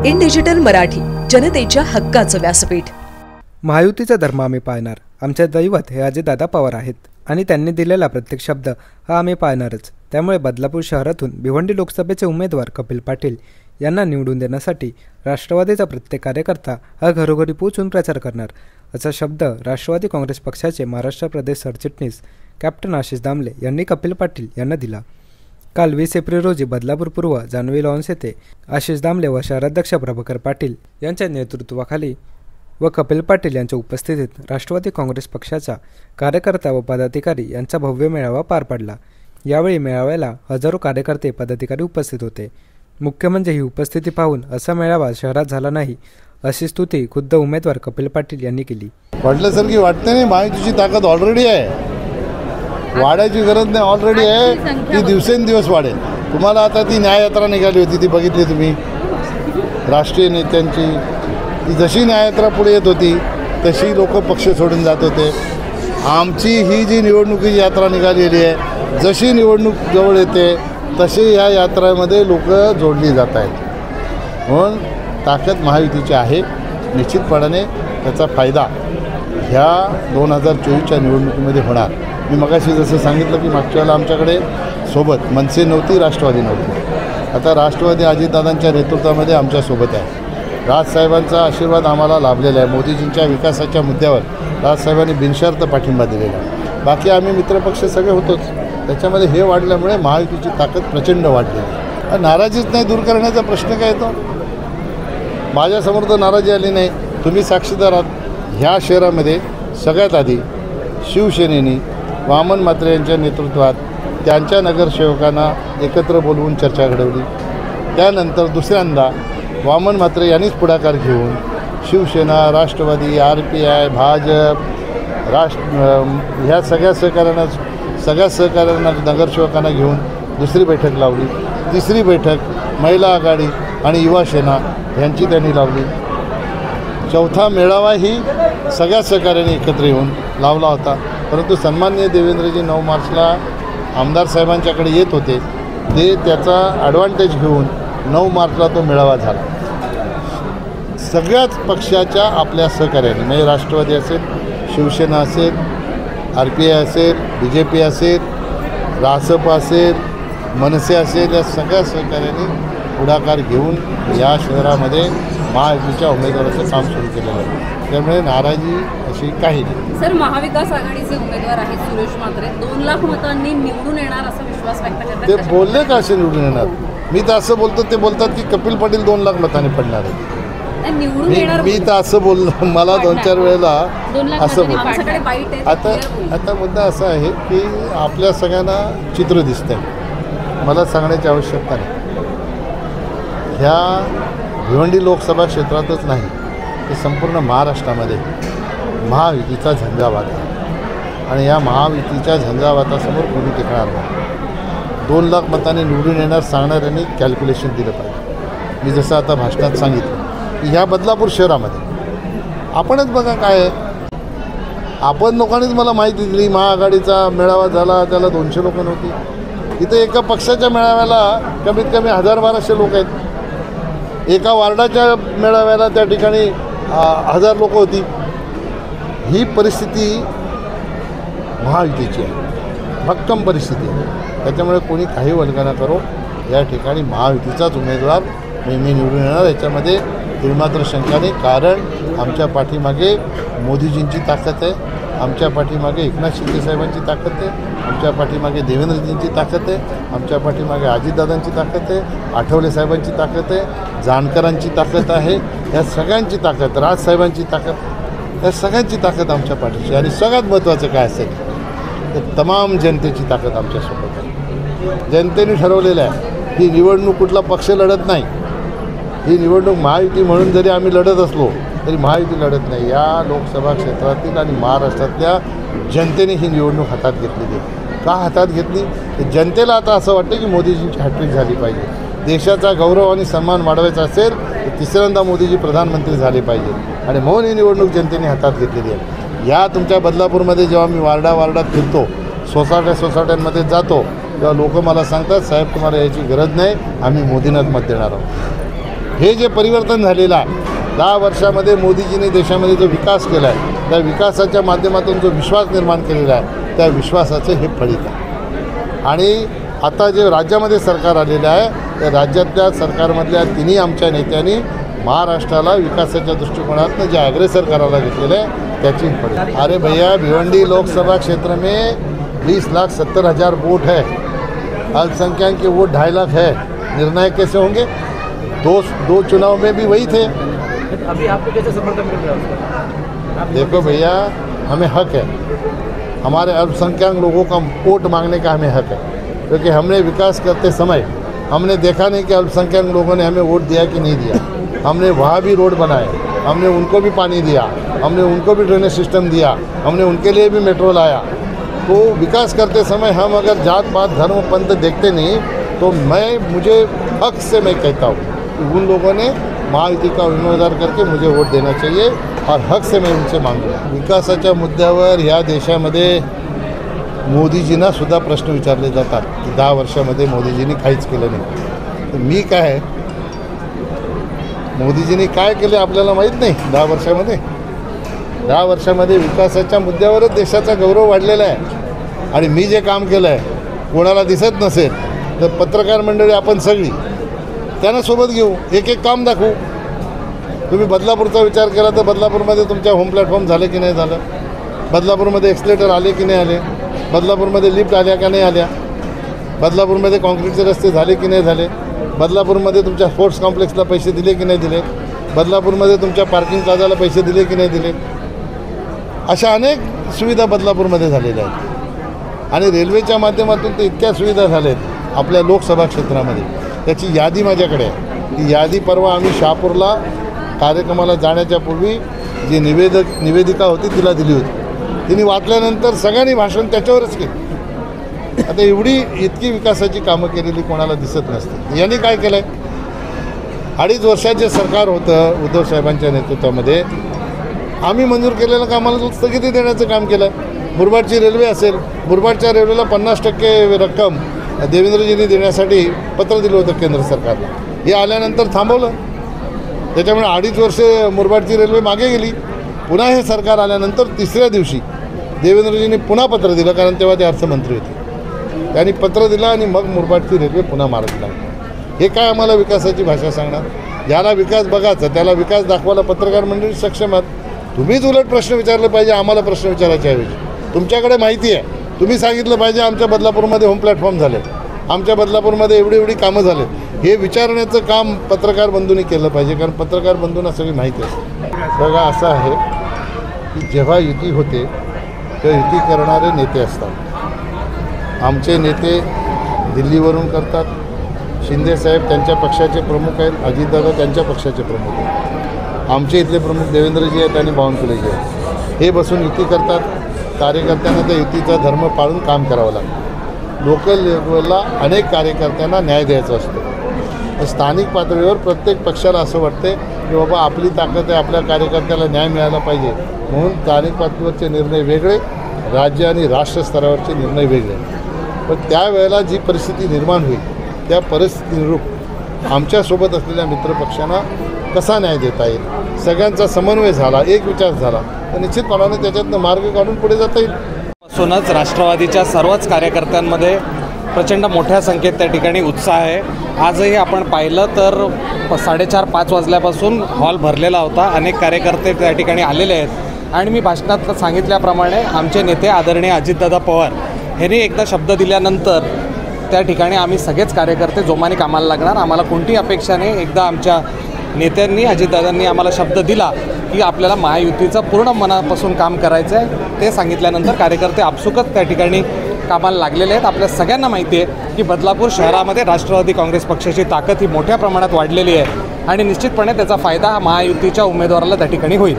In digital Marathi, जनतेच्या हक्काचं व्यासपीठ। महायुतीचा धर्म आम्ही पाळणार। आमचे दैवत हे अजितदादा पवार आहेत आणि त्यांनी दिलेला प्रत्येक शब्द हा आम्ही पाळणारच। त्यामुळे बदलापूर शहरातून भिवंडी लोकसभेचे उमेदवार कपिल पाटील यांना निवडून देण्यासाठी राष्ट्रवादीचा प्रत्येक कार्यकर्ता हा घरोघरी पोहोचून प्रचार करणार, असा शब्द राष्ट्रवादी काँग्रेस पक्षाचे महाराष्ट्र प्रदेश सरचिटणीस कॅप्टन आशिष दामले यांनी कपिल पाटील यांना दिला। काल 20 एप्रिल रोजी बदलापूर पूर्व जानवी लॉन्स येथे आशिष दामले व शहराध्यक्ष प्रभाकर पाटील यांच्या नेतृत्वाखाली व कपिल पाटील यांच्या उपस्थितीत राष्ट्रवादी काँग्रेस पक्षाचा कार्यकर्ता व पदाधिकारी यांचा भव्य मेळावा पार पडला। यावेळी मेळाव्याला हजारो कार्यकर्ते पदाधिकारी उपस्थित होते। मुख्य म्हणजे ही उपस्थिती पाहून असा मेळावा शहरात झाला नाही, अशी स्तुती खुद्द उमेदवार कपिल पाटील यांनी केली। वाटल्यासारखी वाटते नाही, महायुतीची ताकद ऑलरेडी आहे, वाढायची गरज नाही, ऑलरेडी आहे, ती दिवसेंदिवस वाढेल। तुम्हाला आता ती न्याययात्रा निघाली होती, ती बघितली तुम्ही, राष्ट्रीय नेत्यांची। ती जशी न्याययात्रा पुढे येत होती तशी लोक पक्ष सोडून जात होते। आमची ही जी निवडणुकीची यात्रा निघालेली आहे, जशी निवडणूक जवळ येते तशी या यात्रेमध्ये लोक जोडली जात आहेत। म्हणून ताकद महायुतीची आहे, निश्चितपणाने त्याचा फायदा ह्या 2024च्या निवडणुकीमध्ये होणार। मी मगाशी जसं सांगितलं की मागच्या वेळेला आमच्याकडे सोबत मनसे नव्हती, राष्ट्रवादी नव्हती। आता राष्ट्रवादी अजितदादांच्या नेतृत्वामध्ये आमच्यासोबत आहे। राजसाहेबांचा आशीर्वाद आम्हाला लाभलेला आहे। मोदीजींच्या विकासाच्या मुद्द्यावर राजसाहेबांनी बिनशर्त पाठिंबा दिलेला आहे। बाकी आम्ही मित्रपक्ष सगळे होतोच, त्याच्यामध्ये हे वाढल्यामुळे महायुतीची ताकद प्रचंड वाढलेली आहे। नाराजीच नाही दूर करण्याचा प्रश्न काय येतो? माझ्यासमोर तर नाराजी आली नाही, तुम्ही साक्षीदार आहात। ह्या शहरामध्ये सगळ्यात आधी शिवसेनेने वामन म्हात्रे यांच्या नेतृत्वात त्यांच्या नगरसेवकांना एकत्र बोलवून चर्चा घडवली। त्यानंतर दुसऱ्यांदा वामन म्हात्रे यांनीच पुढाकार घेऊन शिवसेना, राष्ट्रवादी, RPI, भाजप, ह्या सगळ्या सहकाऱ्यांना नगरसेवकांना घेऊन दुसरी बैठक लावली। तिसरी बैठक महिला आघाडी आणि युवा सेना यांची त्यांनी लावली। चौथा मेळावाही सगळ्या सहकाऱ्यांनी एकत्र येऊन लावला होता, परंतु सन्माननीय देवेंद्रजी 9 मार्चला आमदार साहेबांच्याकडे येत होते, ते त्याचा ॲडव्हान्टेज घेऊन 9 मार्चला तो मेळावा झाला। सगळ्याच पक्षाच्या आपल्या सहकार्याने, म्हणजे राष्ट्रवादी असेल, शिवसेना असेल, RPI असेल, BJP असेल, रासप असेल, मनसे असेल, या सगळ्या सहकार्याने पुढाकार घेऊन या शहरामध्ये महायुतीच्या उमेदवाराचं काम सुरू केलेलं आहे। त्यामुळे नाराजी अशी काही नाही। सर, महाविकास आघाडीचे उमेदवार आहेत सुरेश म्हात्रे, 2 लाख मतांनी निवडून येणार असा विश्वास व्यक्त करतात। ते बोलले का असे निवडून येणार? मी तर असं बोलतो, ते बोलतात की कपिल पाटील 2 लाख मतांनी पडणार आहे। मी तर असं बोललो, मला 2-4 वेळेला असं बोलतो। आता मुद्दा असा आहे की आपल्या सगळ्यांना चित्र दिसतंय, मला सांगण्याची आवश्यकता नाही। ह्या भिवंडी लोकसभा क्षेत्रातच नाही, ते संपूर्ण महाराष्ट्रामध्ये महायुतीचा झंझावात आहे आणि या महायुतीच्या झंझावातासमोर कोणी टिकणार नाही। 2 लाख मतांनी निवडून येणार सांगणाऱ्यांनी कॅल्क्युलेशन दिलं पाहिजे। मी जसं आता भाषणात सांगितलं की ह्या बदलापूर शहरामध्ये आपणच बघा काय आहे, आपण लोकांनीच मला माहिती दिली, महाआघाडीचा मेळावा झाला, त्याला 200 लोक नव्हती। इथे एका पक्षाच्या मेळाव्याला कमीत कमी 1000-1200 लोक आहेत। एका वार्डाच्या मेळाव्याला त्या ठिकाणी 1000 लोक होती। ही परिस्थिती महायुतीची आहे, भक्कम परिस्थिती आहे। त्याच्यामुळे कोणी काही वल्गना करो, या ठिकाणी महायुतीचाच उमेदवार नेहमी निवडून येणार, याच्यामध्ये निर्मात्र शंका नाही। कारण आमच्या पाठीमागे मोदीजींची ताकद आहे, आमच्या पाठीमागे एकनाथ शिंदे साहेबांची ताकद आहे, आमच्या पाठीमागे देवेंद्रजींची ताकद आहे, आमच्या पाठीमागे अजितदादांची ताकद आहे, आठवले साहेबांची ताकद आहे, जानकरांची ताकद आहे, या सगळ्यांची ताकद, राजसाहेबांची ताकद, या सगळ्यांची ताकद आमच्या पाठीशी। आणि सगळ्यात महत्त्वाचं काय असेल तर तमाम जनतेची ताकद आमच्यासोबत आहे। जनतेने ठरवलेलं आहे ही निवडणूक कुठला पक्ष लढत नाही, ही निवडणूक महायुती म्हणून जरी आम्ही लढत असलो तरी महायुती लढत नाही। या लोकसभा क्षेत्रातील आणि महाराष्ट्रातल्या जनतेने ही निवडणूक हातात घेतलेली आहे। का हातात घेतली? जनतेला आता असं वाटतं की मोदीजींची हॅट्रिक झाली पाहिजे, देशाचा गौरव आणि सन्मान वाढवायचा असेल तर तिसऱ्यांदा मोदीजी प्रधानमंत्री झाले पाहिजे, आणि म्हणून ही निवडणूक जनतेने हातात घेतलेली आहे। या तुमच्या बदलापूरमध्ये जेव्हा मी वार्डात फिरतो, सोसायट्यांमध्ये जातो, तेव्हा लोक मला सांगतात, साहेब तुम्हाला याची गरज नाही, आम्ही मोदींनाच मत देणार आहोत। हे जे परिवर्तन झालेलं आहे 10 वर्षामध्ये मोदीजींनी देशामध्ये जो विकास केला आहे त्या विकासाच्या माध्यमातून जो विश्वास निर्माण केलेला आहे त्या विश्वासाचं हे फलित आहे. आणि आता जे राज्यामध्ये सरकार आलेलं आहे त्या राज्यातल्या सरकारमधल्या तिन्ही आमच्या नेत्यांनी महाराष्ट्राला विकासाच्या दृष्टिकोनातून जे अग्रेसर करायला घेतलेलं आहे त्याची फलित. अरे भैया भिवंडी लोकसभा क्षेत्र में 20,70,000 वोट है, अल्पसंख्यक के वोट 2.5 लाख है. निर्णायक कैसे होंगे? दो चुनाव में भी वही थे. अभी आपको कैसे समर्थन मिल रहा है? देखो भैया, हमें हक है, हमारे अल्पसंख्यक लोगों का वोट मांगने का हमें हक है, क्योंकि हमने विकास करते समय हमने देखा नहीं कि अल्पसंख्यक लोगों ने हमें वोट दिया कि नहीं दिया. हमने वहाँ भी रोड बनाए, हमने उनको भी पानी दिया, हमने उनको भी ड्रेनेज सिस्टम दिया, हमने उनके लिए भी मेट्रो लाया. तो विकास करते समय हम अगर जात पात धर्म पंथ देखते नहीं तो मुझे हक से मैं कहता हूँ कि उन लोगों ने महायुति का उम्मीदवार करके मुझे वोट देना चाहिए और हक से मैं उनसे मागूंगा. विकासाच्या मुद्द्यावर ह्या देशामध्ये मोदीजींना सुद्धा प्रश्न विचारले जातात की 10 वर्षामध्ये मोदीजींनी काहीच केलं नाही. तर मी काय मोदीजींनी काय केले आपल्याला माहीत नाही. 10 वर्षामध्ये विकासाच्या मुद्द्यावरच देशाचा गौरव वाढलेला आहे. आणि मी जे काम केलं आहे कोणाला दिसत नसेल तर पत्रकार मंडळी आपण सगळी त्यांना सोबत घेऊ, एक एक काम दाखवू. तुम्ही बदलापूरचा विचार केला तर बदलापूरमध्ये तुमच्या होम प्लॅटफॉर्म झाले की नाही झालं, बदलापूरमध्ये एक्सलेटर आले की नाही आले, बदलापूरमध्ये लिफ्ट आल्या का नाही आल्या, बदलापूरमध्ये कॉन्क्रीटचे रस्ते झाले की नाही झाले, बदलापूरमध्ये तुमच्या स्पोर्ट्स कॉम्प्लेक्सला पैसे दिले की नाही दिले, बदलापूरमध्ये तुमच्या पार्किंग प्लाझाला पैसे दिले की नाही दिले. अशा अनेक सुविधा बदलापूरमध्ये झालेल्या आहेत. आणि रेल्वेच्या माध्यमातून तर इतक्या सुविधा झाल्या आहेत आपल्या लोकसभा क्षेत्रामध्ये. त्याची यादी माझ्याकडे आहे. ती यादी परवा आम्ही शहापूरला कार्यक्रमाला जाण्याच्या पूर्वी जी निवेदिका होती तिला दिली होती. तिने वाचल्यानंतर सगळ्यांनी भाषण त्याच्यावरच केलं. आता इतकी विकासाची कामं केलेली कोणाला दिसत नसते. यांनी काय केलं आहे? 2.5 वर्षाचे सरकार होतं उद्धव साहेबांच्या नेतृत्वामध्ये. आम्ही मंजूर केलेल्या कामाला स्थगिती देण्याचं काम केलं. मुरबाडची रेल्वे असेल, मुरबाडच्या रेल्वेला 50% रक्कम देवेंद्रजींनी देण्यासाठी पत्र दिलं होतं केंद्र सरकारला. हे आल्यानंतर थांबवलं. त्याच्यामुळे 2.5 वर्ष मुरबाडची रेल्वे मागे गेली. पुन्हा हे सरकार आल्यानंतर 3ऱ्या दिवशी देवेंद्रजींनी पुन्हा पत्र दिलं, कारण तेव्हा ते अर्थमंत्री होते. त्यांनी पत्र दिलं आणि मग मुरबाडची रेल्वे पुन्हा मार्गी लागली. हे काय आम्हाला विकासाची भाषा सांगणार? ज्याला विकास बघायचा त्याला विकास दाखवायला पत्रकार मंडळी सक्षम आहात. तुम्हीच उलट प्रश्न विचारले पाहिजे आम्हाला. प्रश्न विचारायच्या ऐवजी तुमच्याकडे माहिती आहे, तुम्ही सांगितलं पाहिजे आमच्या बदलापूरमध्ये होम प्लॅटफॉर्म झाले, आमच्या बदलापूरमध्ये एवढी कामं झाले. हे विचारण्याचं काम पत्रकार बंधूंनी केलं पाहिजे, कारण पत्रकार बंधूंना सगळी माहिती असते. बघा असं आहे की जेव्हा युती होते तेव्हा युती करणारे नेते असतात. आमचे नेते दिल्लीवरून करतात. शिंदेसाहेब त्यांच्या पक्षाचे प्रमुख आहेत, अजितदादा त्यांच्या पक्षाचे प्रमुख आहेत, आमचे इथले प्रमुख देवेंद्रजी आहेत आणि बावनकुळेजी आहेत. हे बसून युती करतात. कार्यकर्त्यांना त्या युतीचा धर्म पाळून काम करावं लागतं. लोकल लेवलला अनेक कार्यकर्त्यांना न्याय द्यायचा असतो. स्थानिक पातळीवर प्रत्येक पक्षाला असं वाटते की बाबा आपली ताकद आहे, आपल्या कार्यकर्त्याला न्याय मिळाला पाहिजे, म्हणून स्थानिक पातळीवरचे निर्णय वेगळे, राज्य आणि राष्ट्र स्तरावरचे निर्णय वेगळे. पण त्यावेळेला जी परिस्थिती निर्माण होईल त्या परिस्थितीनुरूप आमच्यासोबत असलेल्या मित्रपक्षांना कसा न्याय देता येईल, सगळ्यांचा समन्वय झाला, एक विचार झाला तर निश्चितपणाने त्याच्यातनं मार्ग काढून पुढे जाता येईल. पासूनच राष्ट्रवादीच्या सर्वच कार्यकर्त्यांमध्ये प्रचंड मोठ्या संख्येत त्या ठिकाणी उत्साह आहे. आजही आपण पाहिलं तर 4:30-5 वाजल्यापासून हॉल भरलेला होता. अनेक कार्यकर्ते त्या ठिकाणी आलेले आहेत. आणि मी भाषणात सांगितल्याप्रमाणे आमचे नेते आदरणीय अजितदादा पवार यांनी एकदा शब्द दिल्यानंतर त्या ठिकाणी आम्ही सगळेच कार्यकर्ते जोमाने कामाला लागणार. आम्हाला कोणतीही अपेक्षा नाही. एकदा आमच्या नेत्यांनी अजितदादांनी आम्हाला शब्द दिला की आपल्याला महायुतीचं पूर्ण मनापासून काम करायचं आहे, ते सांगितल्यानंतर कार्यकर्ते आपसुकच त्या ठिकाणी कामाला लागलेले आहेत. आपल्या सगळ्यांना माहिती आहे की बदलापूर शहरामध्ये राष्ट्रवादी काँग्रेस पक्षाची ताकद ही मोठ्या प्रमाणात वाढलेली आहे आणि निश्चितपणे त्याचा फायदा महायुतीच्या उमेदवाराला त्या ठिकाणी होईल.